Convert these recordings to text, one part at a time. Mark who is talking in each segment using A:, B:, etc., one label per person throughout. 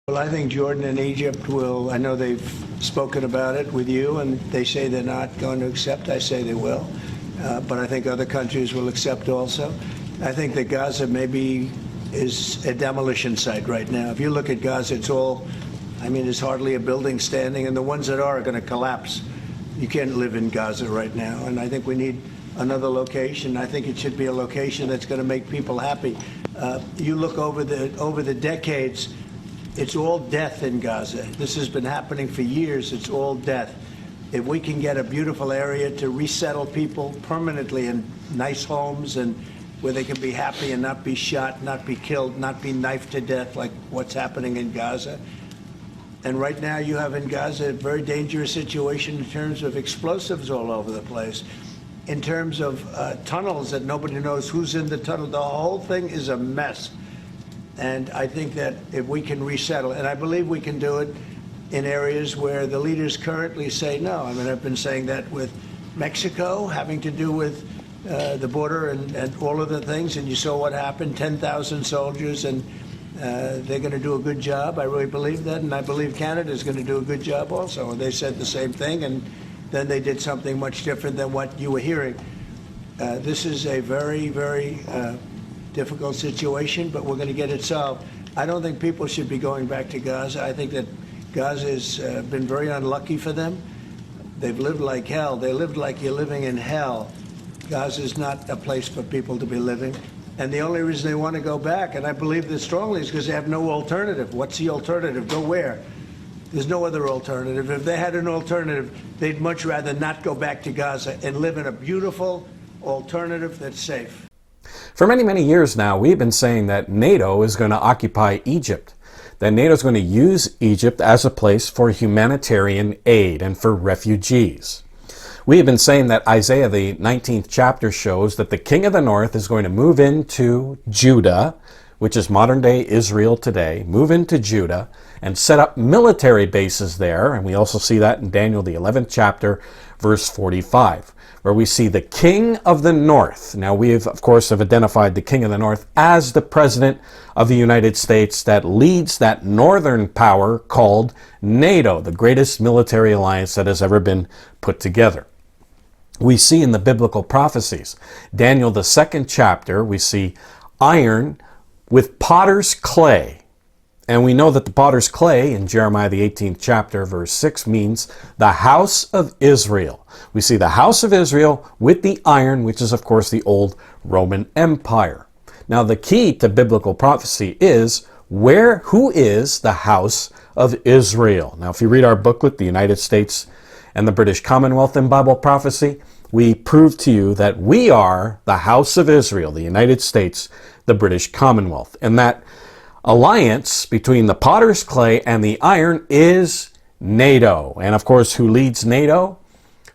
A: Well, I think Jordan and Egypt will, I know they've spoken about it with you, and they say they're not going to accept. I say they will. But I think other countries will accept also. I think that Gaza maybe is a demolition site right now. If you look at Gaza, it's all, I mean, there's hardly a building standing, and the ones that are going to collapse. You can't live in Gaza right now, and I think we need another location. I think it should be a location that's going to make people happy. You look over the decades, it's all death in Gaza. This has been happening for years. It's all death. If we can get a beautiful area to resettle people permanently in nice homes and where they can be happy and not be shot, not be killed, not be knifed to death like what's happening in Gaza. And right now you have in Gaza a very dangerous situation in terms of explosives all over the place, in terms of tunnels that nobody knows who's in the tunnel. The whole thing is a mess. And I think that if we can resettle, and I believe we can do it in areas where the leaders currently say no. I mean, I've been saying that with Mexico, having to do with the border and all of the things, and you saw what happened, 10,000 soldiers, and they're going to do a good job. I really believe that, and I believe Canada is going to do a good job also. And they said the same thing, and then they did something much different than what you were hearing. This is a very, very difficult situation, but we're going to get it solved. I don't think people should be going back to Gaza. I think that Gaza has been very unlucky for them. They've lived like hell. They lived like you're living in hell. Gaza is not a place for people to be living. And the only reason they want to go back, and I believe this strongly, is because they have no alternative. What's the alternative? Go where? There's no other alternative. If they had an alternative, they'd much rather not go back to Gaza and live in a beautiful alternative that's safe.
B: For many, many years now, we've been saying that NATO is going to occupy Egypt, that NATO is going to use Egypt as a place for humanitarian aid and for refugees. We have been saying that Isaiah, the 19th chapter, shows that the king of the north is going to move into Judah, which is modern-day Israel today, move into Judah and set up military bases there. And we also see that in Daniel, the 11th chapter, verse 45. Where we see the king of the north. Now we have, of course, have identified the king of the north as the president of the United States that leads that northern power called NATO, the greatest military alliance that has ever been put together. We see in the biblical prophecies, Daniel, the 2nd chapter, we see iron with potter's clay. And we know that the potter's clay in Jeremiah the 18th chapter, verse 6, means the house of Israel. We see the house of Israel with the iron, which is, of course, the old Roman Empire. Now, the key to biblical prophecy is who is the house of Israel? Now, if you read our booklet, The United States and the British Commonwealth in Bible Prophecy, we prove to you that we are the house of Israel, the United States, the British Commonwealth, and that alliance between the potter's clay and the iron is NATO. And of course, who leads NATO?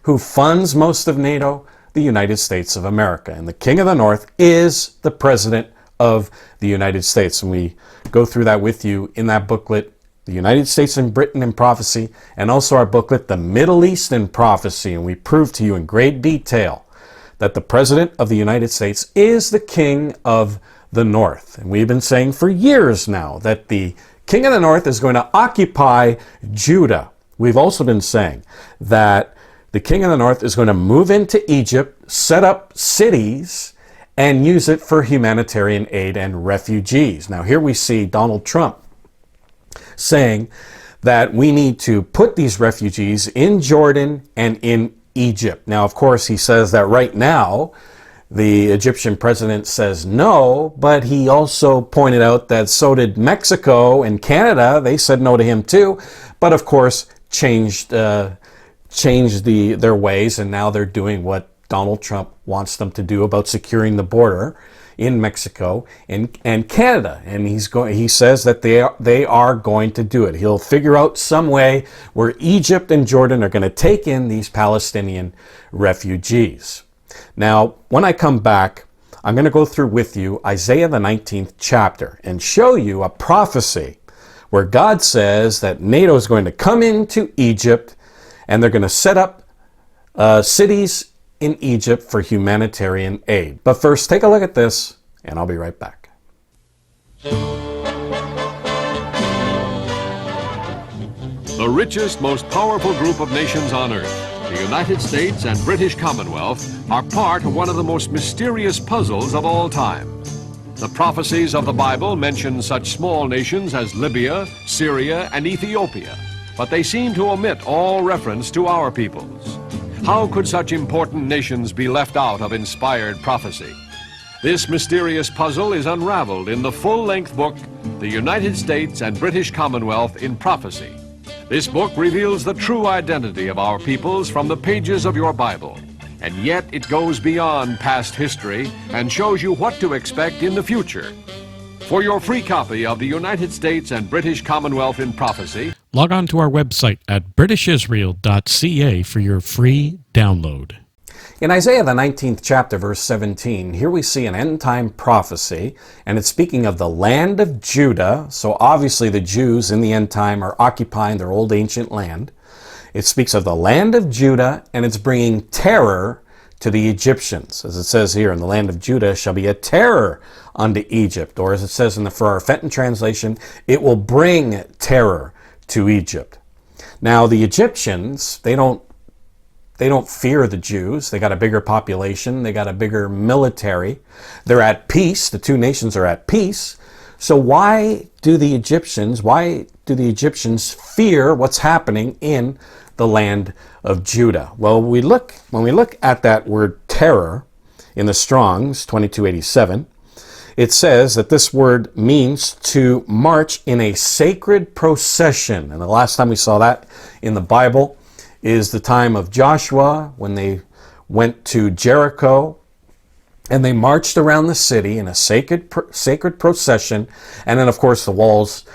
B: Who funds most of NATO? The United States of America. And the King of the North is the President of the United States. And we go through that with you in that booklet, The United States and Britain in Prophecy, and also our booklet, The Middle East in Prophecy. And we prove to you in great detail that the President of the United States is the King of the North. And we've been saying for years now that the King of the North is going to occupy Judah. We've also been saying that the King of the North is going to move into Egypt, set up cities, and use it for humanitarian aid and refugees. Now here we see Donald Trump saying that we need to put these refugees in Jordan and in Egypt. Now, of course, he says that right now, the Egyptian president says no, but he also pointed out that so did Mexico and Canada. They said no to him too, but of course changed their ways, and now they're doing what Donald Trump wants them to do about securing the border in Mexico and Canada. And he says that they are going to do it. He'll figure out some way where Egypt and Jordan are going to take in these Palestinian refugees. Now, when I come back, I'm going to go through with you Isaiah the 19th chapter and show you a prophecy where God says that NATO is going to come into Egypt and they're going to set up cities in Egypt for humanitarian aid. But first, take a look at this, and I'll be right back.
C: The richest, most powerful group of nations on earth, the United States and British Commonwealth, are part of one of the most mysterious puzzles of all time. The prophecies of the Bible mention such small nations as Libya, Syria, and Ethiopia, but they seem to omit all reference to our peoples. How could such important nations be left out of inspired prophecy? This mysterious puzzle is unraveled in the full-length book, The United States and British Commonwealth in Prophecy. This book reveals the true identity of our peoples from the pages of your Bible, and yet it goes beyond past history and shows you what to expect in the future. For your free copy of The United States and British Commonwealth in Prophecy,
D: log on to our website at britishisrael.ca for your free download.
B: In Isaiah, the 19th chapter, verse 17, here we see an end-time prophecy, and it's speaking of the land of Judah. So obviously the Jews in the end time are occupying their old ancient land. It speaks of the land of Judah, and it's bringing terror to the Egyptians. As it says here, in the land of Judah shall be a terror unto Egypt. Or as it says in the For Our Fenton translation, it will bring terror to Egypt. Now the Egyptians, they don't fear the Jews. They got a bigger population. They got a bigger military. They're at peace. The two nations are at peace. So why do the Egyptians fear what's happening in the land of Judah? Well, when we look at that word terror in the Strong's 2287, it says that this word means to march in a sacred procession. And the last time we saw that in the Bible is the time of Joshua, when they went to Jericho and they marched around the city in a sacred procession. And then, of course, the walls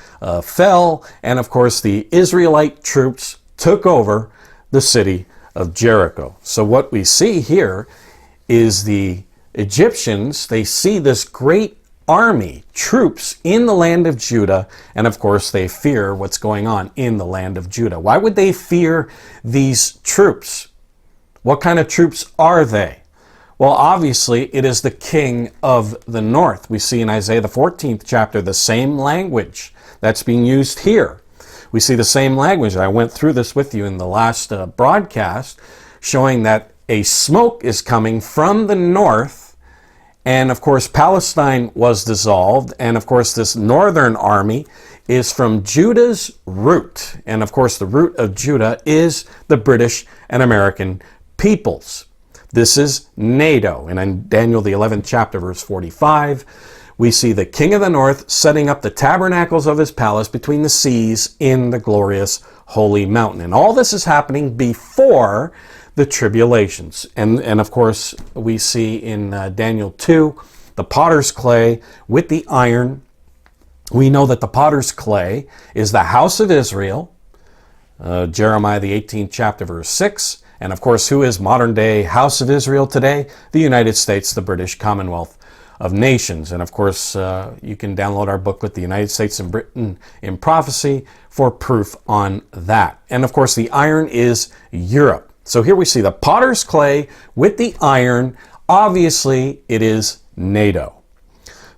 B: fell, and of course the Israelite troops took over the city of Jericho. So what we see here is the Egyptians, they see this great army, troops in the land of Judah, and of course they fear what's going on in the land of Judah. Why would they fear these troops? What kind of troops are they? Well, obviously it is the king of the north. We see in Isaiah the 14th chapter the same language that's being used here. We see the same language. I went through this with you in the last broadcast, showing that a smoke is coming from the north. And of course, Palestine was dissolved. And of course, this northern army is from Judah's root. And of course, the root of Judah is the British and American peoples. This is NATO. And in Daniel, the 11th chapter, verse 45, we see the king of the north setting up the tabernacles of his palace between the seas in the glorious holy mountain. And all this is happening before the tribulations. And of course, we see in Daniel 2, the potter's clay with the iron. We know that the potter's clay is the house of Israel, Jeremiah the 18th chapter, verse 6. And of course, who is modern day house of Israel today? The United States, the British Commonwealth of Nations. And of course, you can download our booklet, The United States and Britain in Prophecy, for proof on that. And of course, the iron is Europe. So here we see the potter's clay with the iron. Obviously, it is NATO.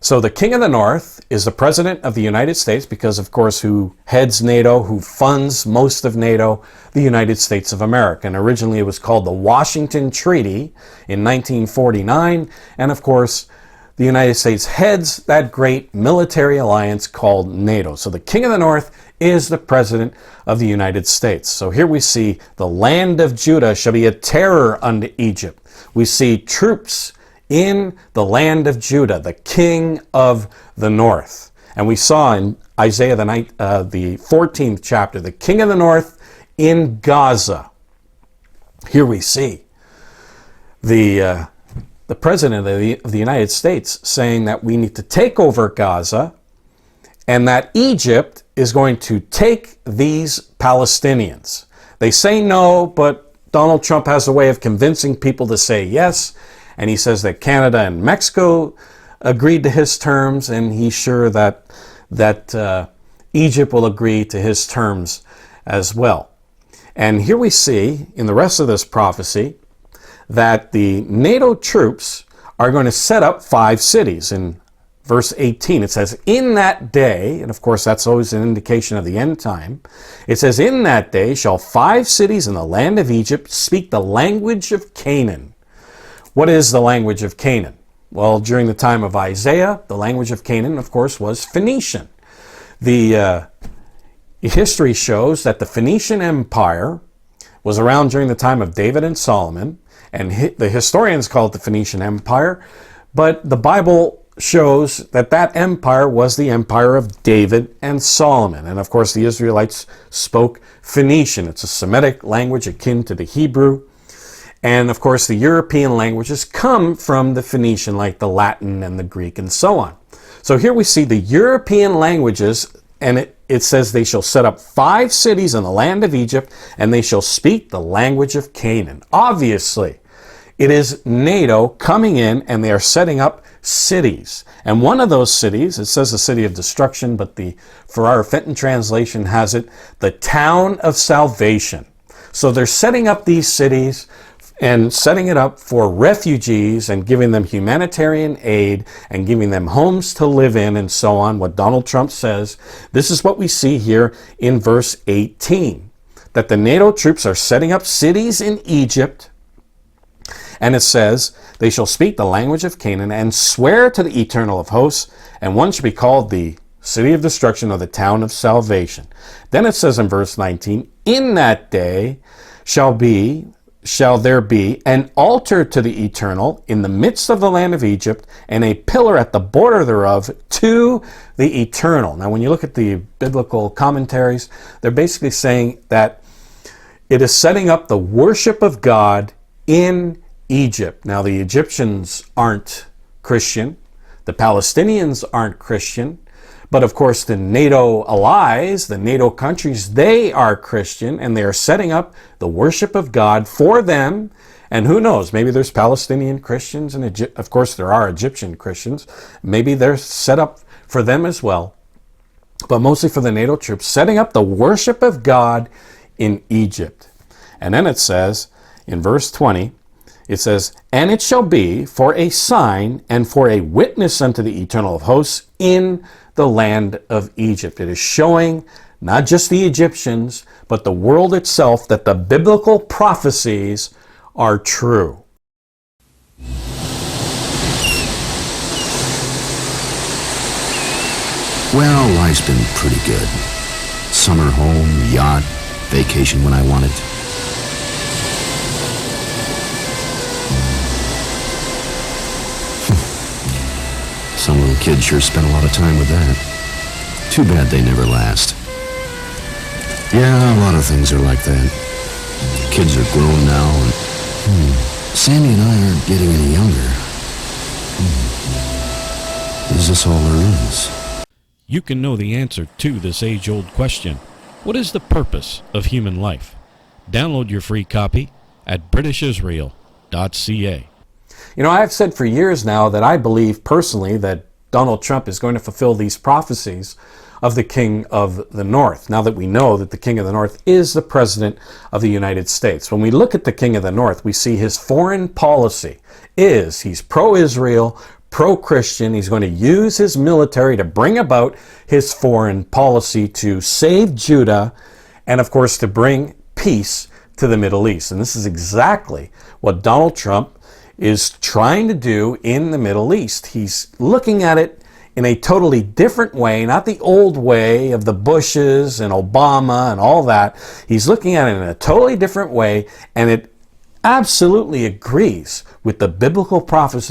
B: So the king of the north is the president of the United States, because of course, who heads NATO, who funds most of NATO? The United States of America. And originally it was called the Washington Treaty in 1949. And of course, the United States heads that great military alliance called NATO. So the king of the north is the president of the United States. So here we see the land of Judah shall be a terror unto Egypt. We see troops in the land of Judah, the king of the north. And we saw in Isaiah the 14th chapter, the king of the north in Gaza. Here we see the president of the United States saying that we need to take over Gaza, and that Egypt is going to take these Palestinians. They say no, but Donald Trump has a way of convincing people to say yes. And he says that Canada and Mexico agreed to his terms, and he's sure that Egypt will agree to his terms as well. And here we see in the rest of this prophecy that the NATO troops are going to set up 5 cities. In verse 18. It says, in that day, and of course that's always an indication of the end time, it says, in that day shall 5 cities in the land of Egypt speak the language of Canaan. What is the language of Canaan? Well, during the time of Isaiah, the language of Canaan, of course, was Phoenician. The history shows that the Phoenician Empire was around during the time of David and Solomon, and the historians call it the Phoenician Empire, but the Bible shows that that empire was the empire of David and Solomon. And of course, the Israelites spoke Phoenician. It's a Semitic language akin to the Hebrew. And of course, the European languages come from the Phoenician, like the Latin and the Greek and so on. So here we see the European languages, and it says they shall set up 5 cities in the land of Egypt, and they shall speak the language of Canaan. Obviously, it is NATO coming in, and they are setting up cities. And one of those cities, it says the city of destruction, but the Farrar Fenton translation has it, the town of salvation. So they're setting up these cities and setting it up for refugees and giving them humanitarian aid and giving them homes to live in and so on, what Donald Trump says. This is what we see here in verse 18, that the NATO troops are setting up cities in Egypt, and it says, they shall speak the language of Canaan and swear to the Eternal of hosts, and one shall be called the city of destruction or the town of salvation. Then it says in verse 19, in that day shall there be an altar to the Eternal in the midst of the land of Egypt, and a pillar at the border thereof to the Eternal. Now, when you look at the biblical commentaries, they're basically saying that it is setting up the worship of God in Egypt. Now, the Egyptians aren't Christian. The Palestinians aren't Christian. But of course, the NATO allies, the NATO countries, they are Christian, and they are setting up the worship of God for them. And who knows, maybe there's Palestinian Christians, and of course there are Egyptian Christians. Maybe they're set up for them as well. But mostly for the NATO troops, setting up the worship of God in Egypt. And then it says, in verse 20, it says, and it shall be for a sign and for a witness unto the Eternal of hosts in the land of Egypt. It is showing not just the Egyptians, but the world itself, that the biblical prophecies are true.
E: Well, life's been pretty good. Summer home, yacht, vacation when I want it. Some little kids sure spent a lot of time with that. Too bad they never last. Yeah, a lot of things are like that. Kids are grown now, and Sandy and I aren't getting any younger. Is this all there is?
D: You can know the answer to this age-old question. What is the purpose of human life? Download your free copy at britishisrael.ca.
B: You know, I've said for years now that I believe personally that Donald Trump is going to fulfill these prophecies of the King of the North, now that we know that the King of the North is the President of the United States. When we look at the King of the North, we see his foreign policy he's pro-Israel, pro-Christian. He's going to use his military to bring about his foreign policy to save Judah and, of course, to bring peace to the Middle East. And this is exactly what Donald Trump is trying to do in the Middle East. He's looking at it in a totally different way, not the old way of the Bushes and Obama and all that. He's looking at it in a totally different way, and it absolutely agrees with the biblical prophecies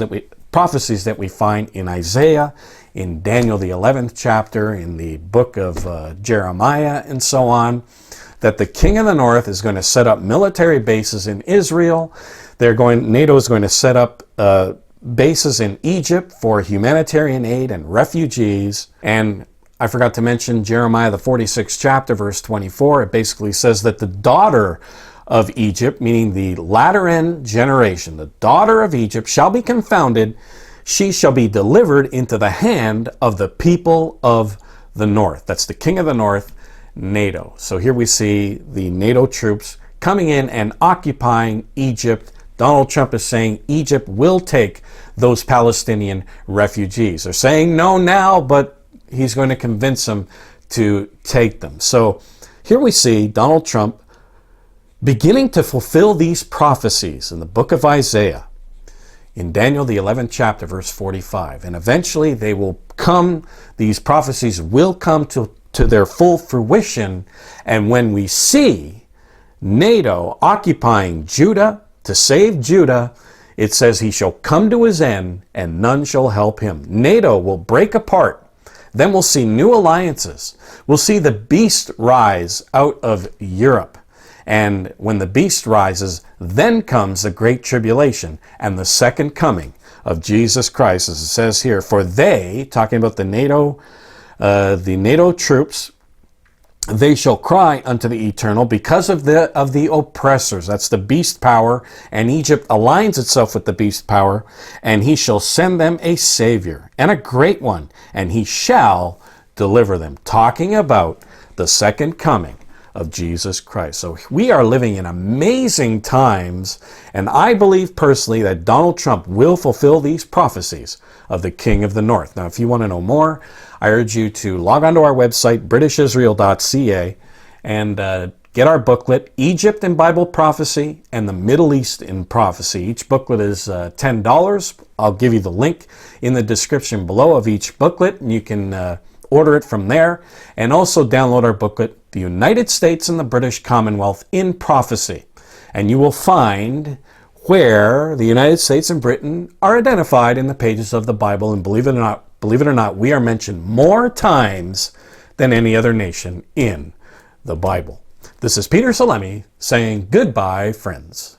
B: that we find in Isaiah, in Daniel the 11th chapter, in the book of Jeremiah, and so on, that the King of the North is going to set up military bases in Israel. NATO is going to set up bases in Egypt for humanitarian aid and refugees. And I forgot to mention Jeremiah the 46th chapter, verse 24. It basically says that the daughter of Egypt, meaning the latter end generation, the daughter of Egypt shall be confounded. She shall be delivered into the hand of the people of the North. That's the King of the North, NATO. So here we see the NATO troops coming in and occupying Egypt Donald Trump is saying Egypt will take those Palestinian refugees. They're saying no now, but he's going to convince them to take them. So here we see Donald Trump beginning to fulfill these prophecies in the book of Isaiah, in Daniel, the 11th chapter, verse 45. And eventually they will come, these prophecies will come to their full fruition. And when we see NATO occupying Judah to save Judah, it says he shall come to his end and none shall help him. NATO will break apart. Then we'll see new alliances. We'll see the beast rise out of Europe. And when the beast rises, then comes the great tribulation and the second coming of Jesus Christ, as it says here. For they, talking about the NATO troops, they shall cry unto the Eternal because of the oppressors. That's the beast power, and Egypt aligns itself with the beast power, and he shall send them a Savior, and a great one, and he shall deliver them. Talking about the second coming of Jesus Christ. So we are living in amazing times, and I believe personally that Donald Trump will fulfill these prophecies of the King of the North. Now, if you want to know more, I urge you to log on to our website, britishisrael.ca, and get our booklet, Egypt in Bible Prophecy and the Middle East in Prophecy. Each booklet is $10. I'll give you the link in the description below of each booklet, and you can order it from there, and also download our booklet, The United States and the British Commonwealth in Prophecy. And you will find where the United States and Britain are identified in the pages of the Bible. And believe it or not, we are mentioned more times than any other nation in the Bible. This is Peter Salemi saying goodbye, friends.